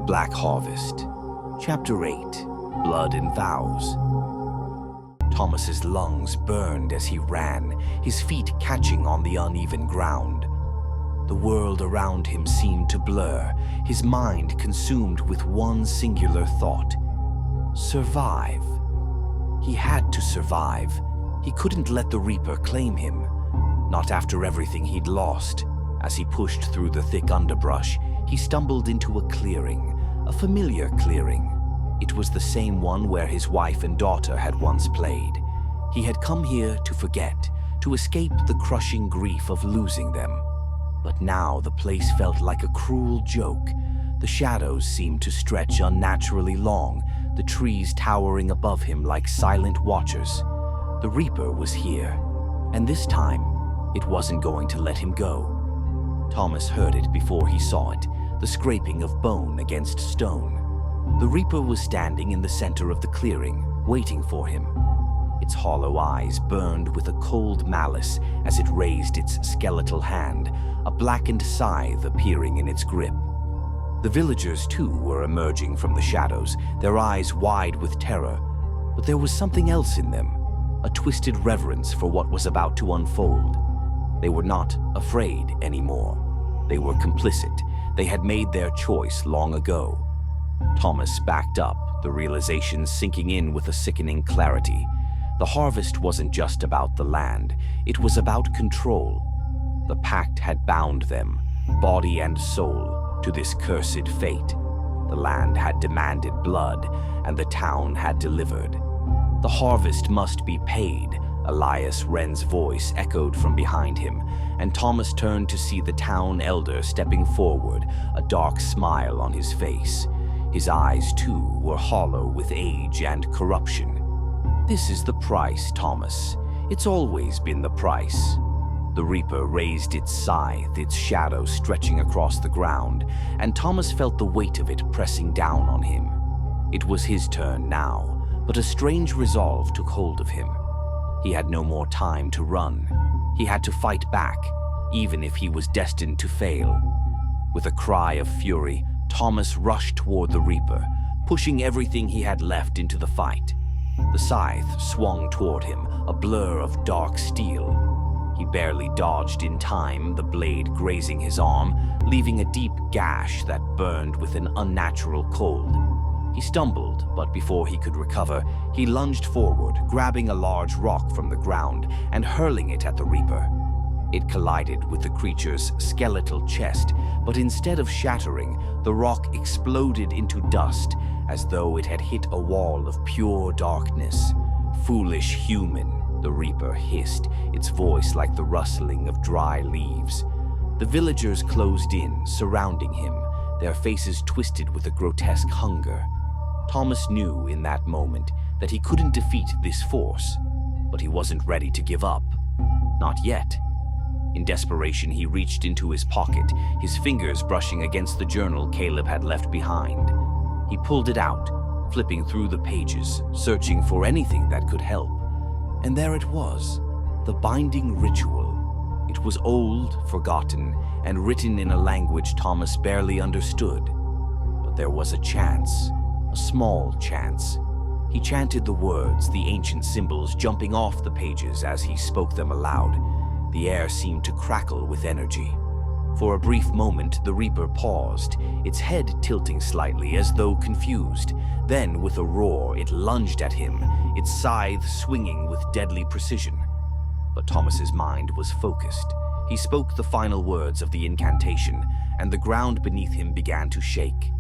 Black Harvest. Chapter 8. Blood and Vows. Thomas's lungs burned as he ran, his feet catching on the uneven ground. The world around him seemed to blur, his mind consumed with one singular thought. Survive. He had to survive. He couldn't let the Reaper claim him. Not after everything he'd lost. As he pushed through the thick underbrush, he stumbled into a clearing, a familiar clearing. It was the same one where his wife and daughter had once played. He had come here to forget, to escape the crushing grief of losing them. But now the place felt like a cruel joke. The shadows seemed to stretch unnaturally long, the trees towering above him like silent watchers. The Reaper was here, and this time, it wasn't going to let him go. Thomas heard it before he saw it, the scraping of bone against stone. The Reaper was standing in the center of the clearing, waiting for him. Its hollow eyes burned with a cold malice as it raised its skeletal hand, a blackened scythe appearing in its grip. The villagers, too, were emerging from the shadows, their eyes wide with terror. But there was something else in them, a twisted reverence for what was about to unfold. They were not afraid anymore. They were complicit. They had made their choice long ago. Thomas backed up, the realization sinking in with a sickening clarity. The harvest wasn't just about the land, it was about control. The pact had bound them, body and soul, to this cursed fate. The land had demanded blood, and the town had delivered. The harvest must be paid, Elias Wren's voice echoed from behind him, and Thomas turned to see the town elder stepping forward, a dark smile on his face. His eyes, too, were hollow with age and corruption. This is the price, Thomas. It's always been the price. The Reaper raised its scythe, its shadow stretching across the ground, and Thomas felt the weight of it pressing down on him. It was his turn now, but a strange resolve took hold of him. He had no more time to run. He had to fight back, even if he was destined to fail. With a cry of fury, Thomas rushed toward the Reaper, pushing everything he had left into the fight. The scythe swung toward him, a blur of dark steel. He barely dodged in time, the blade grazing his arm, leaving a deep gash that burned with an unnatural cold. He stumbled, but before he could recover, he lunged forward, grabbing a large rock from the ground and hurling it at the Reaper. It collided with the creature's skeletal chest, but instead of shattering, the rock exploded into dust, as though it had hit a wall of pure darkness. "Foolish human," the Reaper hissed, its voice like the rustling of dry leaves. The villagers closed in, surrounding him, their faces twisted with a grotesque hunger. Thomas knew in that moment that he couldn't defeat this force, but he wasn't ready to give up. Not yet. In desperation, he reached into his pocket, his fingers brushing against the journal Caleb had left behind. He pulled it out, flipping through the pages, searching for anything that could help. And there it was, the binding ritual. It was old, forgotten, and written in a language Thomas barely understood. But there was a chance. A small chance. He chanted the words, the ancient symbols jumping off the pages as he spoke them aloud. The air seemed to crackle with energy. For a brief moment, the Reaper paused, its head tilting slightly as though confused. Then, with a roar, it lunged at him, its scythe swinging with deadly precision. But Thomas's mind was focused. He spoke the final words of the incantation, and the ground beneath him began to shake.